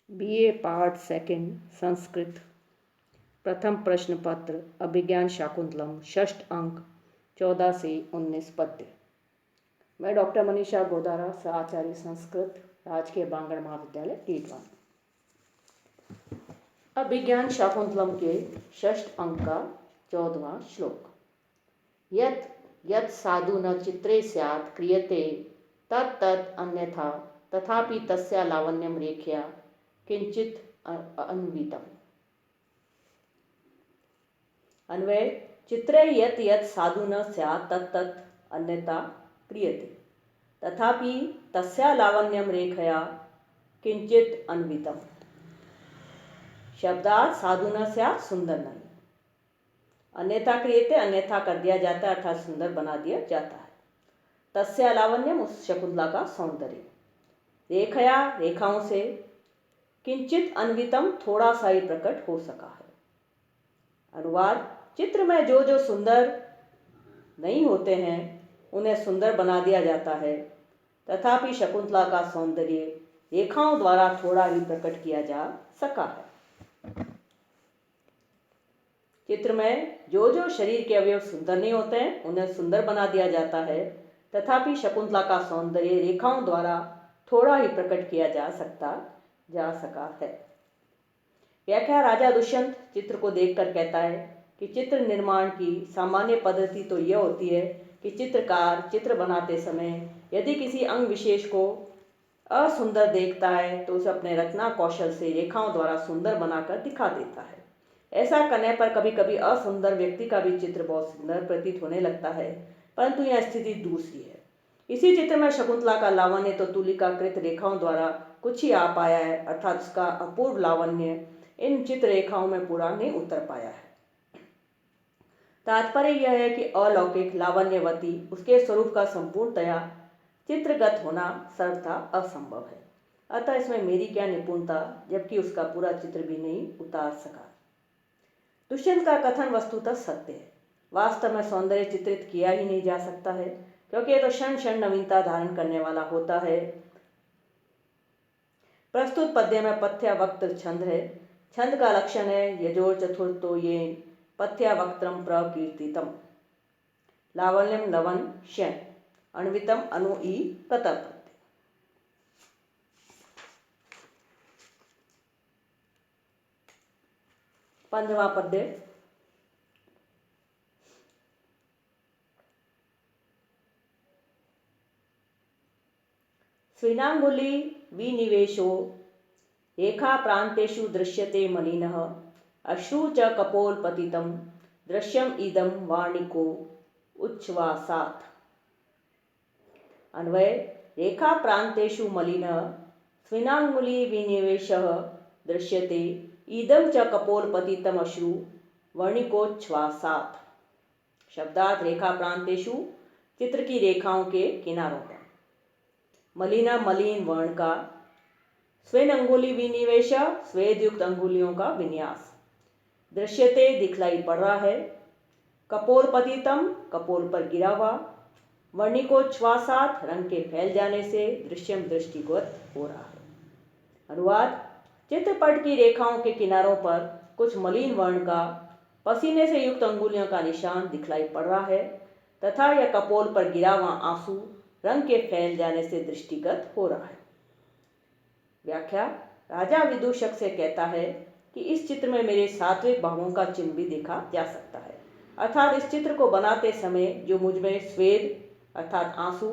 BA part second Sanskrit प्रथम प्रश्न पत्र अभिज्ञान शाकुंतलम षष्ठ अंक 14 से 19 पद्य। मैं डॉक्टर मनीषा गोदारा आचार्य संस्कृत राजकीय बांगड़ महाविद्यालय टीटवान। अभिज्ञान शाकुंतलम के षष्ठ अंक का 14वां श्लोक। यत् यत् साधु न चित्रे स्यात् क्रियते तत् तत् अन्यथा तथापि तस्या लावण्यम रेख्या किंचित अन्वितम। अन्वय चित्रे यत् यत् साधु न स्यात् तत् तत् अन्यथा क्रियते तथापि तस्या लावण्यम रेखया किंचित अन्वितम। शब्दार्थ साधु न स्यात् सुंदर नहीं, अन्यथा क्रियते अन्यथा कर दिया जाता है अर्थात सुंदर बना दिया जाता है। तस्या लावण्यम उस शकुंतला का सौंदर्य, रेखया रेखाओं से, किंचित अन्वितम थोड़ा सा ही प्रकट हो सका है। अनुवाद चित्र में जो जो सुंदर नहीं होते हैं उन्हें सुंदर बना दिया जाता है, तथापि शकुंतला का सौंदर्य रेखाओं द्वारा थोड़ा ही प्रकट किया जा सका है। चित्र में जो जो शरीर के अवयव सुंदर नहीं होते हैं उन्हें सुंदर बना दिया जाता है, तथापि शकुंतला का सौंदर्य रेखाओं द्वारा थोड़ा ही प्रकट किया जा सका है। व्याख्या राजा दुष्यंत चित्र को देखकर कहता है कि चित्र निर्माण की सामान्य पद्धति तो यह होती है कि चित्रकार चित्र बनाते समय यदि किसी अंग विशेष को असुंदर देखता है तो उसे अपने रचना कौशल से रेखाओं द्वारा सुंदर बनाकर दिखा देता है। ऐसा करने पर कभी कभी असुंदर व्यक्ति का भी चित्र बहुत सुंदर प्रतीत होने लगता है, परंतु यह स्थिति दूसरी है। इसी चित्र में शकुंतला का लावण्य तो तुलिकाकृत रेखाओं द्वारा कुछ ही आ पाया है, अर्थात उसका अपूर्व लावण्य इन चित्र रेखाओं में पूरा नहीं उतर पाया है। तात्पर्य यह है कि अलौकिक लावण्यवती उसके स्वरूप का संपूर्णतया चित्रगत होना सर्वथा असंभव है। अतः इसमें मेरी क्या निपुणता, जबकि उसका पूरा चित्र भी नहीं उतार सका। दुष्यंत का कथन वस्तुतः सत्य है। वास्तव में सौंदर्य चित्रित किया ही नहीं जा सकता है, क्योंकि यह तो क्षण क्षण नवीनता धारण करने वाला होता है। प्रस्तुत पद्य में पथ्या वक्त छंद है। छंद का लक्षण है यजोर चतुर्थो ये पथ्या वक्त्रम प्रकीर्तितम। लावण्यम लवन श्यन अन्वितम अनु ई कतर प्रत्यय। 15वां पद्य। स्विनांगुली विनिवेशो रेखा प्रांतेषु दृश्यते मलिनः अश्रु च कपोलपतितं दृश्यम इदं वार्णिको उच्छ्वासात्। अन्वय रेखा प्रांतेषु मलिनः स्विनांगुली विनिवेशः दृश्यते इदं च कपोलपतितम् अश्रु वर्णिकोच्छ्वासात्। शब्दार्थ रेखा प्रांतेषु चित्र की रेखाओं के किनारों पर, मलिना मलिन वर्ण का, स्वेन अंगुली विनिवेश स्वेद युक्त अंगुलियों का विन्यास, दृश्यते दिखलाई पड़ रहा है, कपोलपतितम कपोल पर गिरा हुआ, वर्णिकोच्छ्वासात् रंग के फैल जाने से दृश्यम दृष्टिगत हो रहा है। अनुवाद चित्रपट की रेखाओं के किनारों पर कुछ मलिन वर्ण का पसीने से युक्त अंगुलियों का निशान दिखलाई पड़ रहा है, तथा यह कपोल पर गिरा हुआ आंसू रंग के फैल जाने से दृष्टिगत हो रहा है। व्याख्या राजा विदूषक से कहता है कि इस चित्र में मेरे सात्विक भावों का चिन्ह भी देखा जा सकता है, अर्थात इस चित्र को बनाते समय जो मुझमें स्वेद अर्थात आंसू,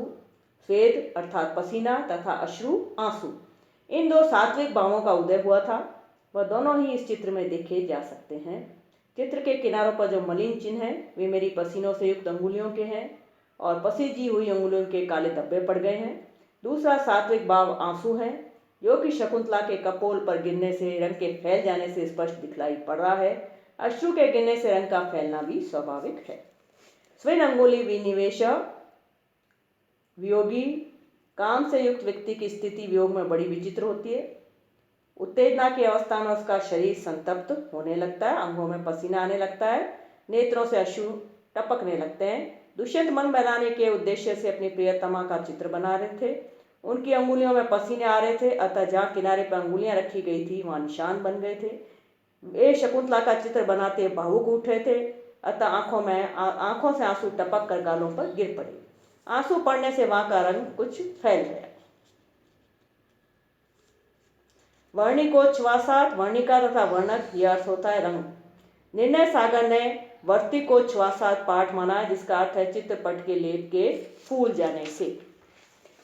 स्वेद अर्थात पसीना तथा अश्रु आंसू, इन दो सात्विक भावों का उदय हुआ था, वह दोनों ही इस चित्र में देखे जा सकते हैं। चित्र के किनारों पर जो मलिन चिन्ह हैं वे मेरी पसीनों से युक्त अंगुलियों के हैं और पसीजी हुई अंगुलियों के काले धब्बे पड़ गए हैं। दूसरा सात्विक भाव आंसू है, जो कि शकुंतला के कपोल पर गिरने से रंग के फैल जाने से स्पष्ट दिखलाई पड़ रहा है। अश्रु के गिरने से रंग का फैलना भी स्वाभाविक है। स्वेन अंगुली विनिवेश वियोगी काम से युक्त व्यक्ति की स्थिति वियोग में बड़ी विचित्र होती है। उत्तेजना की अवस्था में उसका शरीर संतप्त होने लगता है, अंगों में पसीना आने लगता है, नेत्रों से अश्रु टपकने लगते हैं। दुष्यंत मन बनाने के उद्देश्य से अपनी प्रियतमा का चित्र बना रहे थे। उनकी अंगुलियों में पसीने आ रहे थे, अतः जहाँ किनारे पर अंगुलियां रखी गई थी वहाँ निशान बन गए थे। वे शकुंतला का चित्र बनाते भावुक उठे थे, अतः आंखों से आंसू टपक कर गालों पर गिर पड़े। आंसू पड़ने से वहां का रंग कुछ फैल गया। वर्णिकोच्छ्वासात, वर्णिका तथा वर्णक यह अर्थ होता है रंग। निर्णय सागर ने वर्तिकोच्छ्वासात पाठ माना है, जिसका अर्थ है चित्रपट के लेप के फूल जाने से।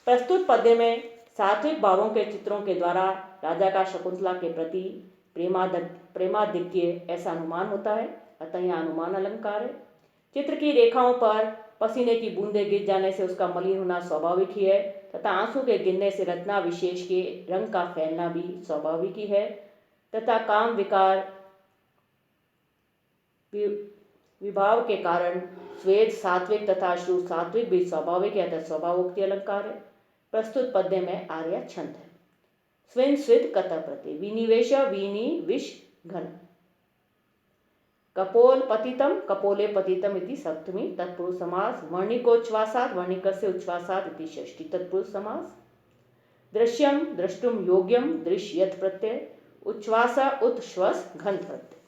प्रस्तुत पद्य में सात्विक भावों के चित्रों के द्वारा राजा का शकुंतला के प्रति प्रेमाधिक्य ऐसा अनुमान होता है, अतः यह अनुमान अलंकार है। चित्र की रेखाओं पर पसीने की बूंदें गिर जाने से उसका मलिन होना स्वाभाविक ही है, तथा आंसू के गिरने से रचना विशेष के रंग का फैलना भी स्वाभाविक ही है, तथा काम विकार विभाव के कारण स्वेद सात्विक तथा श्रु सात्विक भी स्वाभाविक है, अतः स्वभावोक्ति अलंकार है। प्रस्तुत पद्य में आर्य छंद है। स्विन स्विद कत प्रति, विनिवेश वीनी विष घन, कपोल पतितम कपोले पतितम इति सप्तमी तत्पुरुष समास, वर्णिकोच्छ्वासात् वर्णिकस्य उच्छ्वासात् इति षष्ठी तत्पुरुष समास। दृश्यम द्रष्टुम योग्यम दृश्य यत् प्रत्यय, उच्छ्वास उत श्वस घन प्रत्यय।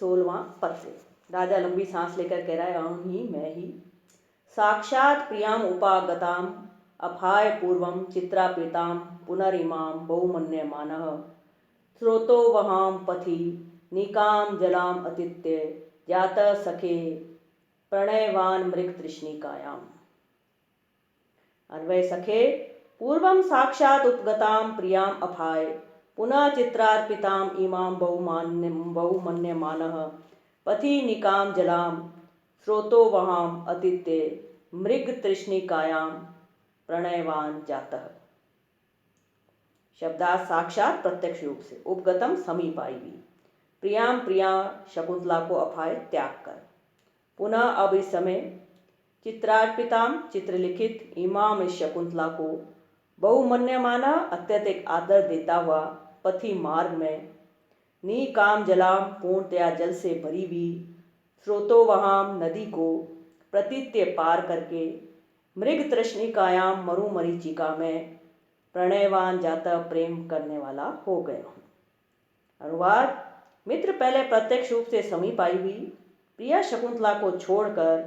सोलवां पद्य। राजा लंबी सांस लेकर कह रहा है, अहम ही मैं ही साक्षात् प्रियाम उपागताम अफाय पूर्वम चित्रापीताम पुनरिमाम बहुमन्यमानः स्रोतो वहाम पथि निकाम जलाम अतित्य जात सखे प्रणयवान मृग तृष्णिकायाम। अन्वय सखे, पूर्वम साक्षात् उपगताम प्रियाम अफाय पुनः चित्रार्पिताम इमाम बहुमन्यमानः पथि निकाम जलाम स्रोतो वहाम अतित्य मृग तृष्णिकायाम प्रणयवान जातः। शब्दार्थ साक्षात प्रत्यक्ष रूप से, उपगतम समीप आई हुई, प्रियाम प्रिया शकुंतला को अफाय त्याग कर, पुनः अब इस समय चित्रार्पिताम चित्रलिखित इमाम इस शकुंतला को बहुमन्यमाना अत्यधिक आदर देता हुआ पथि मार्ग में निकाम जलाम पूर्णतया जल से भरी हुई स्रोतो वहाम नदी को प्रतित्य पार करके मृग तृष्णिकायाम मरुमरीचिका में प्रणयवान जाता प्रेम करने वाला हो गया हूँ। अनुवाद, मित्र पहले प्रत्यक्ष रूप से समीप आई हुई प्रिया शकुंतला को छोड़कर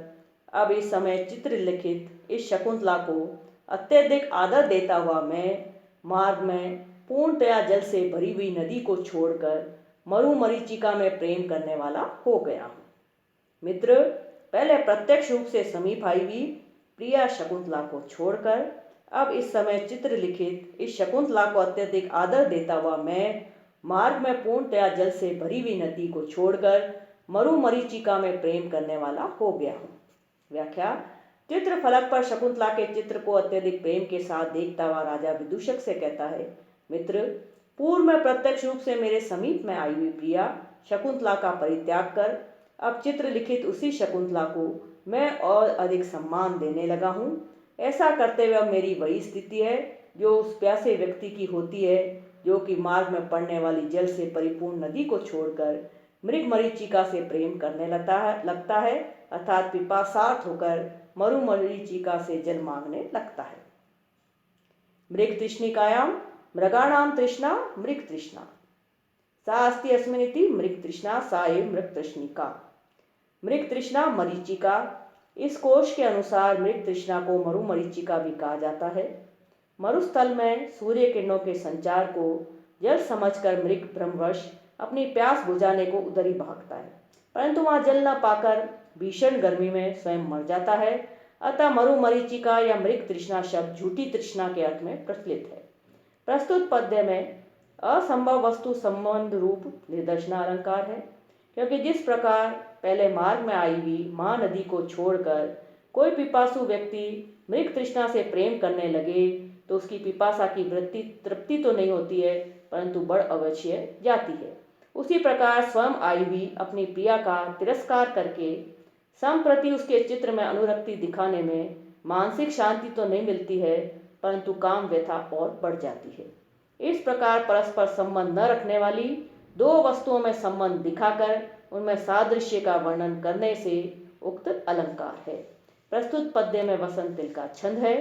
अब इस समय चित्र लिखित इस शकुंतला को अत्यधिक आदर देता हुआ मैं मार्ग में पूर्णतया जल से भरी हुई नदी को छोड़कर मरुमरीचिका में प्रेम करने वाला हो गया हूँ। मित्र पहले प्रत्यक्ष रूप से समीप आई हुई प्रिया शकुंतला को छोड़कर अब इस समय चित्र लिखित इस शकुंतला को अत्यधिक आदर देता हुआ मैं मार्ग में पूर्णतया जल से भरी हुई नदी को छोड़कर मरुमरीचिका में प्रेम करने वाला हो गया हूँ। व्याख्या, चित्र फलक पर शकुंतला के चित्र को अत्यधिक प्रेम के साथ देखता हुआ राजा विदूषक से कहता है, मित्र पूर्व में प्रत्यक्ष रूप से मेरे समीप में आई हुई प्रिया शकुंतला का परित्याग कर अब चित्र लिखित उसी शकुंतला को मैं और अधिक सम्मान देने लगा हूँ। ऐसा करते हुए अब मेरी वही स्थिति है जो उस प्यासे व्यक्ति की होती है जो कि मार्ग में पड़ने वाली जल से परिपूर्ण नदी को छोड़कर मृग मरीचिका से प्रेम करने लगता है अर्थात पिपासार्थ होकर मरुमरीचिका से जल मांगने लगता है। मृग तृष्णिकायाम, मृगाणाम तृष्णा मृग तृष्णा सा अस्ति अस्मिनिति मृग तृष्णा सा एव मृग तृष्णिका। मृग तृष्णा मरीचिका, इस कोश के अनुसार मृग तृष्णा को मरुमरीचिका भी कहा जाता है। मरुस्थल में सूर्य किरणों के संचार को जल समझकर मृग भ्रमवश अपनी प्यास बुझाने को उधर ही भागता है, परंतु वहां जल न पाकर भीषण गर्मी में स्वयं मर जाता है। अतः मरुमरीचिका या मृग तृष्णा शब्द झूठी तृष्णा के अर्थ में प्रचलित है। प्रस्तुत पद्य में असंभव वस्तु संबंध रूप निदर्शना अलंकार है, क्योंकि जिस प्रकार पहले मार्ग में आई हुई महानदी को छोड़कर कोई पिपासु व्यक्ति मृग तृष्णा से प्रेम करने लगे तो उसकी पिपासा की वृत्ति तृप्ति तो नहीं होती है परंतु बढ़ अवश्य जाती है। उसी प्रकार स्वयं आई हुई अपनी प्रिया का तिरस्कार करके संप्रति उसके चित्र में अनुरक्ति दिखाने में मानसिक शांति तो नहीं मिलती है परंतु काम व्यथा और बढ़ जाती है। इस प्रकार परस्पर संबंध न रखने वाली दो वस्तुओं में संबंध दिखाकर उनमें सादृश्य का वर्णन करने से उक्त अलंकार है। प्रस्तुत पद्य में वसंतिल का छंद है।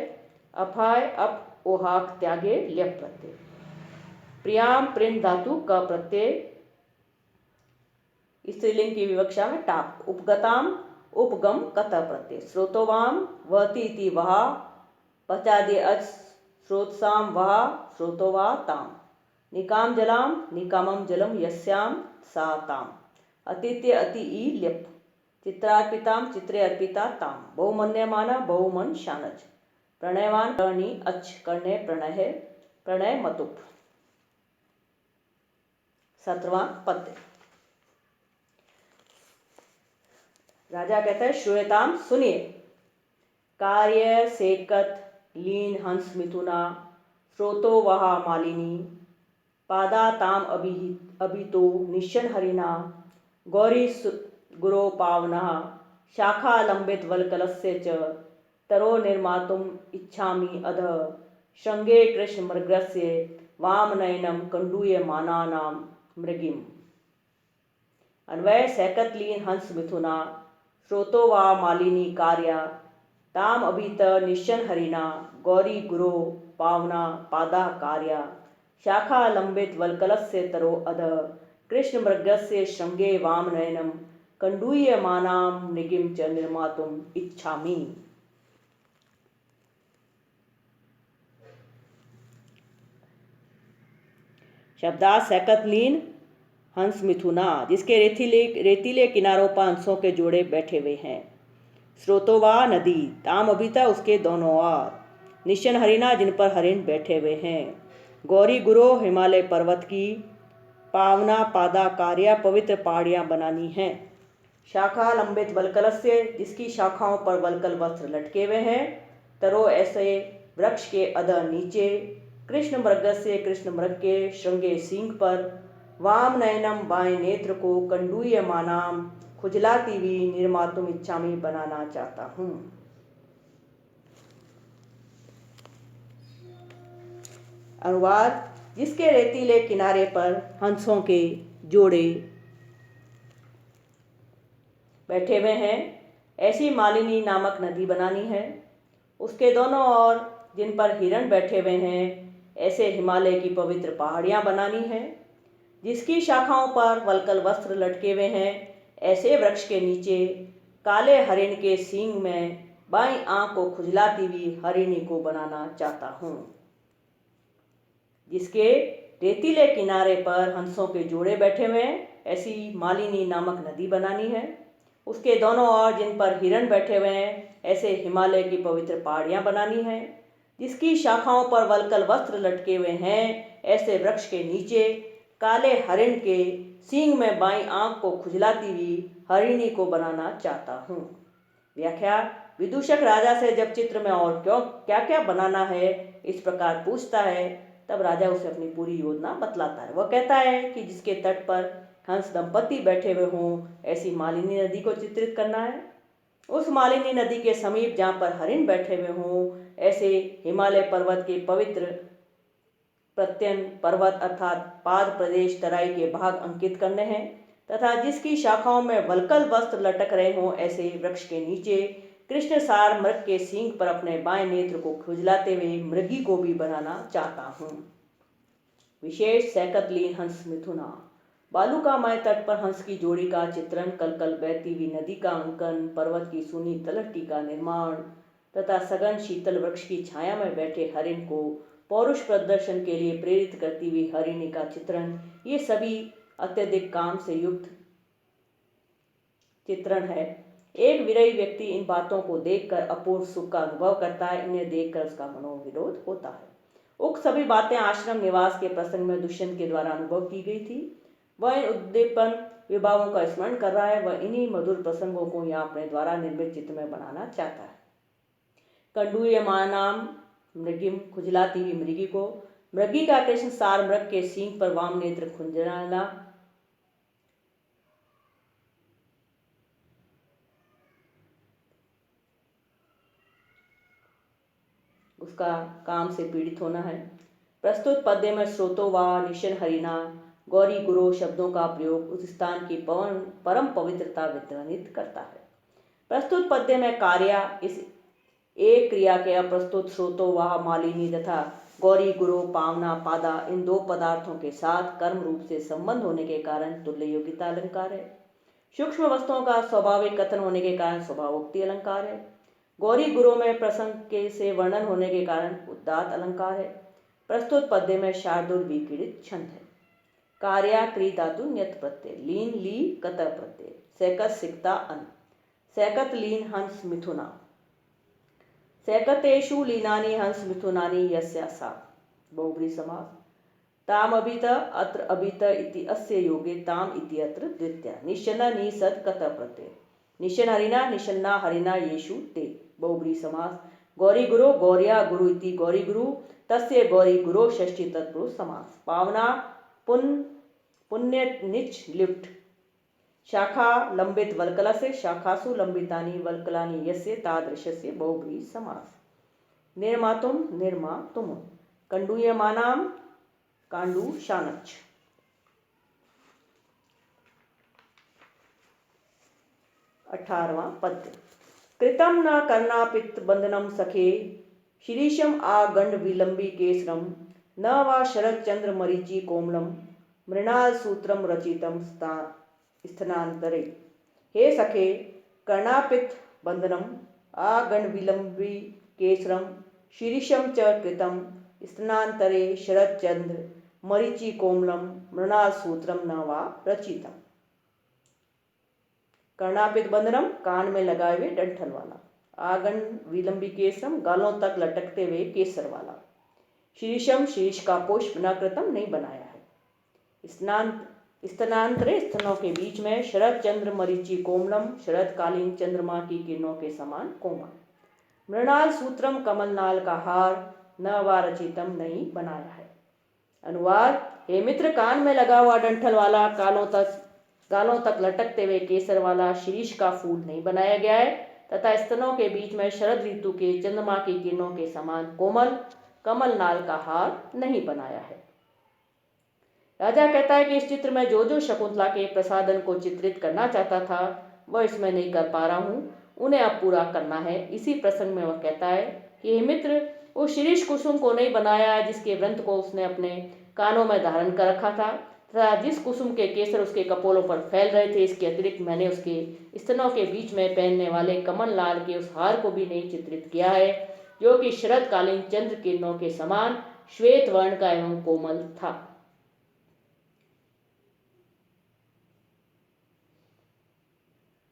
अफाय अप ओहाक त्यागे ल्यप प्रत्यय। प्रियाम प्रिन धातु का प्रत्यय स्त्रीलिंग की विवक्षा में टाप। उपगताम उपगम कत प्रत्यय। स्रोतोवाम वहती वहा पचादे अच स्रोतसाम वहा स्रोतोवा ताम। निकाम जलाम निकामम जलम यस्याम सा ताम। अतिथ्य अति ई ल्यप। चित्रार्पिताम चित्रे अर्पिता ताम। बहुमन्यमाना बहुमन शानच। प्रणयवान प्रणि अच कर्णे प्रणय है प्रणय मतुप। 17वां पद्य। राजा कहता है श्रूयताम सुनिए। कार्य सेकत लीन हंस मिथुना स्रोतो वहा मालिनी पादा ताम अभितो निशन हरिना गौरी गुरो पावना शाखा लंबित वलकलस्य च तरो निर्मातुम इच्छामि अध श्रृंगे कृष्ण मृगस्य वामनयनम कंडूय मानानाम मृगिम। अन्वय सैकत लीन हंस मिथुना स्रोतो वा मालिनी कार्या ताम अभित निशन हरिना गौरी गुरो पावना पादा कार्या शाखा लंबित वलकलस्य तरो अध कृष्ण मृगस्य श्रृंगे वामनयनम कंडूय मानाम मृगिम च निर्मातुम इच्छामि। शब्दार्थ सैकत लीन हंस मिथुना जिसके रेतीले किनारों पर हंसों के जोड़े बैठे हुए हैं। स्रोतोवा नदी ताम अभिता उसके दोनों ओर। निशन हरिना जिन पर हरिण बैठे हुए हैं। गौरी गुरो हिमालय पर्वत की। पावना पादा कार्या पवित्र पहाड़ियाँ बनानी हैं। शाखा लंबित वलकलस्य जिसकी शाखाओं पर वलकल वस्त्र लटके हुए हैं। तरो ऐसे वृक्ष के अधः नीचे। कृष्ण मृगस्य कृष्ण मृग के श्रृंगे सींग पर। वाम नयनम बाएं नेत्र को कंडूय मानाम खुजलाती हुई निर्मातुम इच्छामि बनाना चाहता हूँ। अनुवाद जिसके रेतीले किनारे पर हंसों के जोड़े बैठे हुए हैं ऐसी मालिनी नामक नदी बनानी है। उसके दोनों ओर जिन पर हिरण बैठे हुए हैं ऐसे हिमालय की पवित्र पहाड़ियाँ बनानी है। जिसकी शाखाओं पर वलकल वस्त्र लटके हुए हैं ऐसे वृक्ष के नीचे काले हरिण के सींग में बाईं आंख को खुजलाती हुई हरिणी को बनाना चाहता हूँ। जिसके रेतीले किनारे पर हंसों के जोड़े बैठे हुए हैं ऐसी मालिनी नामक नदी बनानी है। उसके दोनों ओर जिन पर हिरण बैठे हुए हैं ऐसे हिमालय की पवित्र पहाड़ियाँ बनानी है। जिसकी शाखाओं पर वलकल वस्त्र लटके हुए हैं ऐसे वृक्ष के नीचे काले हरिण के सींग में बाईं आंख को खुजलाती हुई हरिणी को बनाना चाहता हूँ। व्याख्या विदूषक राजा से जब चित्र में और क्या क्या बनाना है इस प्रकार पूछता है तब राजा उसे अपनी पूरी योजना बतलाता है। वह कहता है कि जिसके तट पर हंस दंपति बैठे हुए हों ऐसी मालिनी नदी को चित्रित करना है। उस मालिनी नदी के समीप जहाँ पर हरिण बैठे हुए हों ऐसे हिमालय पर्वत के पवित्र प्रत्यन पर्वत अर्थात पाद प्रदेश तराई के भाग अंकित करने हैं तथा जिसकी शाखाओं में वलकल वस्त्र लटक रहे हों ऐसे वृक्ष के नीचे कृष्ण सार मृग के सींग पर अपने बाएं नेत्र को खुजलाते हुए मृगी को भी बनाना चाहता हूँ। विशेष सैकत लीन हंस मिथुना बालुकामय तट पर हंस की जोड़ी का चित्रण, कलकल बहती हुई नदी का अंकन, पर्वत की सूनी तलहटी का निर्माण तथा सघन शीतल वृक्ष की छाया में बैठे हरिण को पौरुष प्रदर्शन के लिए प्रेरित करती हुई हरिणी का चित्रण, ये सभी अत्यधिक काम से युक्त चित्रण है। एक विरही व्यक्ति इन बातों को देखकर अपूर्व सुख का अनुभव करता है। इन्हें देखकर उसका मनोविरोध होता है। उक्त सभी बातें आश्रम निवास के प्रसंग में दुष्यंत के द्वारा अनुभव की गई थी। वह इन उद्दीपन विभावों का स्मरण कर रहा है। वह इन्हीं मधुर प्रसंगों को यहाँ अपने द्वारा निर्मित चित्र में बनाना चाहता है। कंडूयमानाम मृगिम खुजलाती हुई मृगी को, मृगी का कृष्ण सार मृग के सींग पर वाम नेत्र खुंजलाना, उसका काम से पीड़ित होना है। प्रस्तुत पद्य में स्रोतो वा निशन हरिना गौरी गुरो शब्दों का प्रयोग उस स्थान की परम पवित्रता विध्वनित करता है। प्रस्तुत पद्य में कार्या इस एक क्रिया के अप्रस्तुत स्रोतों वह मालिनी तथा गौरी गुरु पावना पादा इन दो पदार्थों के साथ कर्म रूप से संबंध होने के कारण तुल्य योग्यता अलंकार है। सूक्ष्म वस्तुओं का स्वाभाविक कथन होने के कारण स्वभावोक्ति अलंकार है। गौरी गुरु में प्रसंग के से वर्णन होने के कारण उदात्त अलंकार है। प्रस्तुत पद्य में शार्दुल विकीर्णित छंद है। कार्या क्री धातु न्यत प्रत्यय लीन ली कत प्रत्यय सैकत सिकता अन सैकत लीन हंस मिथुना सैकतेषु लीनानि हंस मिथुनानि यस्या सा बहुब्री समास ताम अभित अत्र अभित इति अस्य योगे ताम इति अत्र द्वितीया निशन निसद कत प्रत्यय निशन हरिना निशन्ना हरिना येषु ते बहुब्री समास गौरी गुरु गौर्या गुरु इति गौरी गुरु तस्य गौरी गुरु षष्ठी तत्पुरुष समास पावना पुण्य निच लिप्ट शाखा लंबित वल्कल से शाखासु लंबितानि वल्कलानि यस्य तादृशस्य बहुब्री समास निर्मातुम निर्मातुम कंडूयमानाम कांडू शानच। 18वां पद्य कृतम न कर्णापित बंधनम सखे शिरीषम आ गंड विलंबी केसरम न वा शरद चंद्र मरीचि कोमलम मृणाल सूत्रम रचितम स्थनांतरे। हे सखे कर्णापित बंधनम आ गंड विलंबी केसरम शिरीषम च कृतम स्थनांतरे शरद चंद्र मरीचि कोमलम मृणाल सूत्रम न वा रचितम। कर्णापित बंधनम कान में लगाए हुए डंठल वाला, आगन विलंबी केसरम गालों तक लटकते हुए केसर वाला, शीर्षम शीर्ष का पुष्प न कृतम नहीं बनाया है, स्तनांतरे स्तनों के बीच में, शरद चंद्र मरीचि कोमलम शरद कालीन चंद्रमा की किरणों के समान कोमल, मृणाल सूत्रम कमल नाल का हार न वा रचितम नहीं बनाया है। अनुवाद हे मित्र कान में लगा हुआ डंठल वाला गालों तक लटकते हुए केसर वाला शीर्ष का फूल नहीं बनाया गया है तथा स्तनों के बीच में शरद ऋतु के चंद्रमा की किरणों के समान कोमल कमल नाल का हार नहीं बनाया है। राजा कहता है कि इस चित्र में जो जो शकुंतला के प्रसादन को चित्रित करना चाहता था वह इसमें नहीं कर पा रहा हूँ, उन्हें अब पूरा करना है। इसी प्रसंग में वह कहता है कि हे मित्र उस शीर्ष कुसुम को नहीं बनाया जिसके व्रंत को उसने अपने कानों में धारण कर रखा था तथा जिस कुसुम के केसर उसके कपोलों पर फैल रहे थे। इसके अतिरिक्त मैंने उसके स्तनों के बीच में पहनने वाले कमल लाल के उस हार को भी नहीं चित्रित किया है जो कि शरदकालीन चंद्र किरणों के समान श्वेत वर्ण का एवं कोमल था।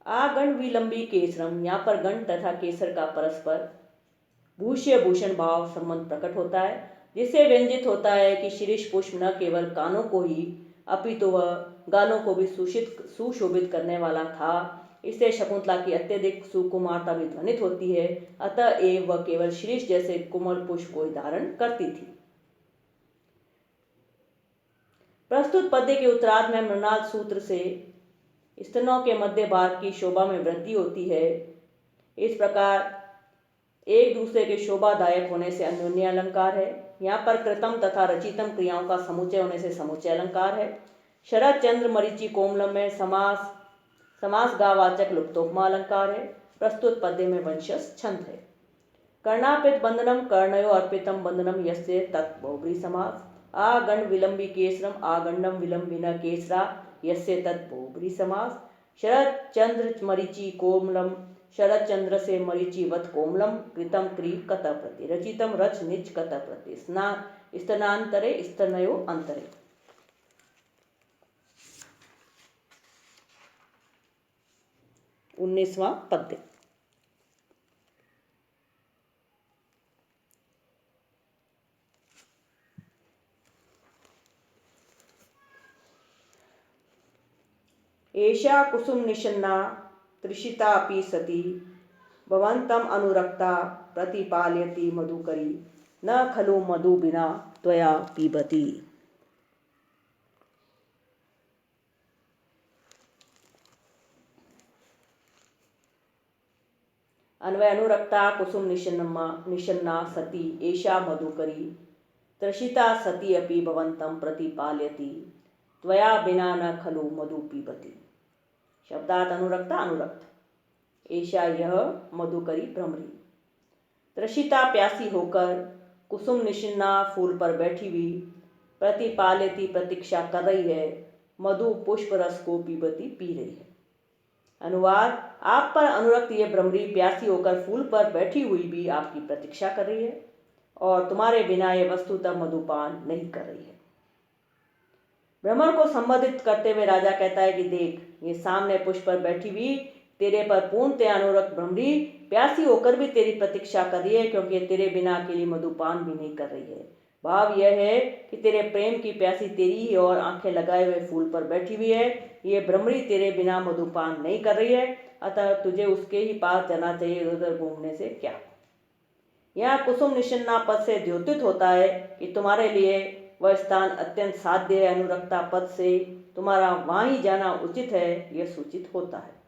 आगण विलंबी केसरम, यहाँ पर गण तथा केसर का परस्पर भूष्य भूषण भाव संबंध प्रकट होता है जिससे व्यंजित होता है कि शीर्ष पुष्प न केवल कानों को ही अपितु वह गालों को भी सुशोभित करने वाला था। इससे शकुंतला की अत्यधिक सुकुमारता भी ध्वनित होती है, अतएव वह केवल शीर्ष जैसे कोमल पुष्प को धारण करती थी। प्रस्तुत पद्य के उत्तरार्ध में मृणाल सूत्र से स्तनों के मध्य भाग की शोभा में वृद्धि होती है। इस प्रकार एक दूसरे के शोभादायक होने से अन्योन्य अलंकार है। यहाँ पर कृतम तथा रचितम क्रियाओं का समुच्चय होने से समुच्चय अलंकार है। शरद चंद्र मरीचि कोमलम में समास गावाचक लुप्तोपमा अलंकार है। प्रस्तुत पद्य में वंशज छंद है। कर्णापित बंधनम कर्णयो अर्पितम बंधनम यस्य तत् बहुब्री समास। आगण विलंबी केसरम आगंडम विलंबिना केसरा यस्य तत् बहुब्री समास। शरद चंद्र मरीचि कोमलम शरद चंद्र से मरीचिवत कोमलम कृतम क्री कत प्रति रचितम रच निच कत प्रति स्तनांतरे स्तनयो अंतरे। उन्नीसवां पद्य एषा कुसुम निशन्ना त्रिषितापि सती भवन्तम अनुरक्ता प्रतिपालयति मधुकरी न खलु मधु बिना त्वया पीबती। अन्वय अनुरक्ता कुसुम निशन्ना सती एषा मधुकरी त्रिषिता सती अपि भवन्तं प्रतिपालयति त्वया बिना न खलु मधु पीबती। शब्दात अनुरक्ता अनुरक्त। एषा यह मधुकरी भ्रमरी त्रषिता प्यासी होकर कुसुम निशिन्ना फूल पर बैठी हुई प्रतिपालिती प्रतीक्षा कर रही है, मधु पुष्प रस को पीबती पी रही है। अनुवाद, आप पर अनुरक्त ये भ्रमरी प्यासी होकर फूल पर बैठी हुई भी आपकी प्रतीक्षा कर रही है और तुम्हारे बिना ये वस्तुतः मधुपान नहीं कर रही है। भ्रमर को संबोधित करते हुए राजा कहता है कि देख, ये सामने पुष्प पर बैठी हुई तेरे पर पूर्णतः अनुरक्त भ्रमरी प्यासी होकर भी तेरी प्रतीक्षा कर रही है, क्योंकि तेरे बिना अकेली मधुपान भी नहीं कर रही है। भाव यह है कि तेरे प्रेम की प्यासी तेरी ही और आंखें लगाए हुए फूल पर बैठी हुई है। ये भ्रमरी तेरे बिना मधुपान नहीं कर रही है, अतः तुझे उसके ही पास जाना चाहिए, इधर उधर घूमने से क्या। यहाँ कुसुम निशिन्ना पद से द्योतित होता है कि तुम्हारे लिए वह स्थान अत्यंत साध्य है। अनुरक्ता पद से तुम्हारा वहाँ ही जाना उचित है, यह सूचित होता है।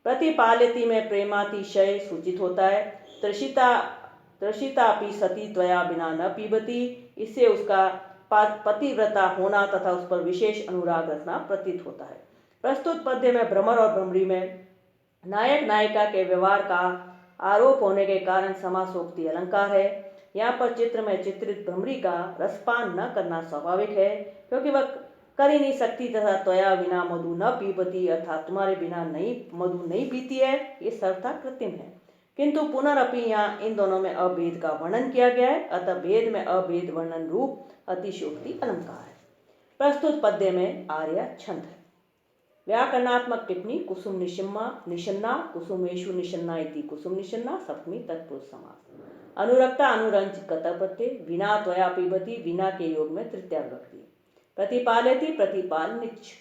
प्रतिपालिती में प्रेमातिशय सूचित होता है। त्रषिता अपि सती त्वया बिना न पीबती, इससे उसका पतिव्रता होना तथा उस पर विशेष अनुराग रखना प्रतीत होता है। प्रस्तुत पद्य में भ्रमर और भ्रमरी में नायक नायिका के व्यवहार का आरोप होने के कारण समासोक्ति अलंकार है। यहाँ पर चित्र में चित्रित भ्रमरी का रसपान न करना स्वाभाविक है, क्योंकि वह कर ही नहीं सकती तथा त्वया बिना मधु न पीबती अर्थात तुम्हारे बिना मधु नहीं पीती है, ये सर्वथा कृत्रिम है। किंतु पुनरअपि यहाँ इन दोनों में अभेद का वर्णन किया गया है, अतः भेद में अभेद वर्णन रूप अतिशयोक्ति अलंकार है। प्रस्तुत पद्य में आर्य छंद है। व्याकरणात्मक टिप्पणी कुसुम निशन्ना कुसुमेशु निशन्ना इति कुसुम निशन्ना सप्तमी तत्पुरुष समास। अनुरक्ता अनुरंज कतः प्रत्यय विना त्वया पीबती विना के योग में तृतीया विभक्ति। प्रतिपालयति प्रतिपाल निच।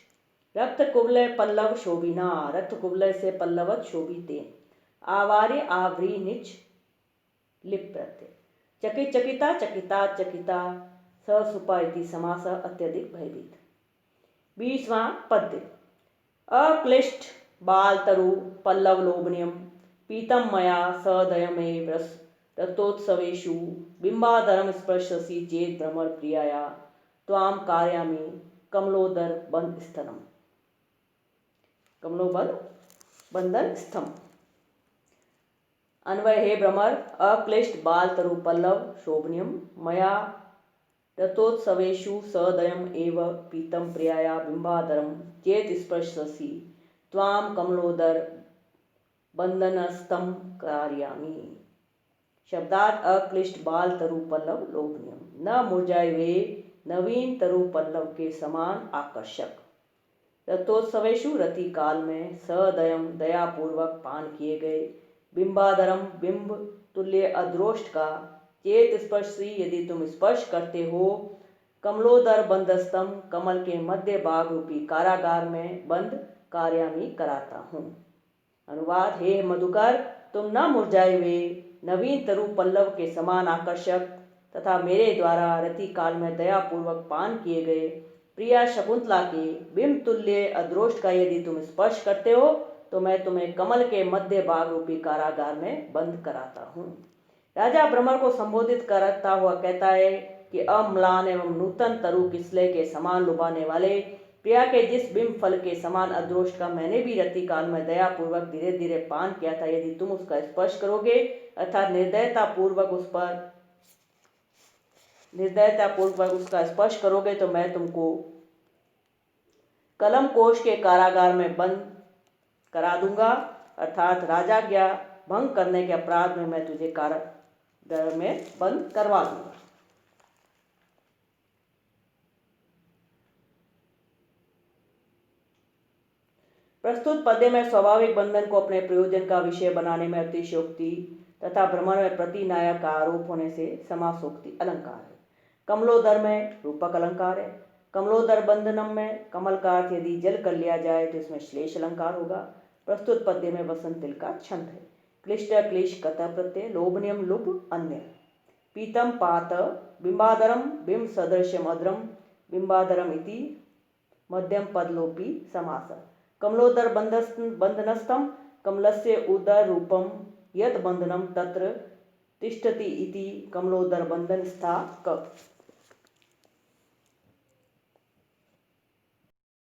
रक्त कुवलय पल्लव शोभिना रक्त कुवलय से पल्लवत शोभितेन। आवार्य आवरी निच लिप प्रत्यय। चकित चकिता चकिता चकिता ससुपा इति समास अत्यधिक भयभीत। 20वां पद्य। अक्लिष्ट बाल तरु पल्लव लोभनीयम पीतम मया सदयमेव रतोत्सवेषु बिंबाधरम स्पर्शसि चेत भ्रमर प्रियाया त्वाम कार्यामि कमलोदर बंद स्तनम। कमलोबल बंधन स्तंभ। अन्वय, हे भ्रमर, अक्लिष्ट बाल तरु पल्लव शोभनीयम मया रथोत्सवेषु सदयम एव पीतम प्रियाया बिंबाधरम चेत स्पर्शसि त्वाम कमलोदर बंधनस्तम कार्यामि। शब्दार्थ, अक्लिष्ट बाल तरु पल्लव लोभनीयम, न मुरझाए हुए नवीन तरु पल्लव के समान आकर्षक। रथोत्सवेषु रति काल में सदयम दयापूर्वक पान किए गए, बिंबाधरम बिंब तुल्य अद्रोष्ट का, चेत स्पर्शी यदि तुम स्पर्श करते हो, कमलोदर बंधस्तम कमल के मध्य भाग रूपी कारागार में बंद कार्यामी कराता हूँ। अनुवाद, हे मधुकर, तुम न मुरझाए हुए नवीन तरु पल्लव के समान आकर्षक तथा मेरे द्वारा रति काल में दयापूर्वक पान किए गए प्रिया शकुंतला के बिंब तुल्य अद्रोष्ट का यदि तुम स्पर्श करते हो, तो मैं तुम्हें कमल के मध्य भाग रूपी कारागार में बंद कराता हूँ। राजा भ्रमर को संबोधित करता हुआ कहता है कि अम्लान एवं नूतन तरु किसले के समान लुभाने वाले प्रिया के जिस बिंब फल के समान अद्रोष्ट का मैंने भी रति काल में दयापूर्वक धीरे धीरे पान किया था, यदि तुम उसका स्पर्श करोगे अर्थात निर्दयतापूर्वक उसका स्पर्श करोगे, तो मैं तुमको कलम कोश के कारागार में बंद करा दूंगा, अर्थात राजाज्ञा भंग करने के अपराध में मैं तुझे कारागार में बंद करवा दूंगा। प्रस्तुत पद्य में स्वाभाविक बंधन को अपने प्रयोजन का विषय बनाने में अतिशयोक्ति तथा भ्रमर में प्रतिनायक का आरोप होने से समासोक्ति अलंकार है। कमलोदर में रूपक अलंकार है। कमलोदर बंधनम में कमल का अर्थ यदि जल कर लिया जाए तो इसमें श्लेष अलंकार होगा। प्रस्तुत पद्य में वसंत तिल का छंद है। क्लिष्ट क्लिश कतः प्रत्यय लोभनियम लुप अन्य। पीतम पात बिंबाधरम बिंब सदृशम अद्रम बिंबाधरम इति मध्यम पदलोपी समास। कमलोदर बंधनस्थम कमलस्य उदर रूपम यत् बंधनम तत्र तिष्ठति इति कमलोदर बंधन स्था क।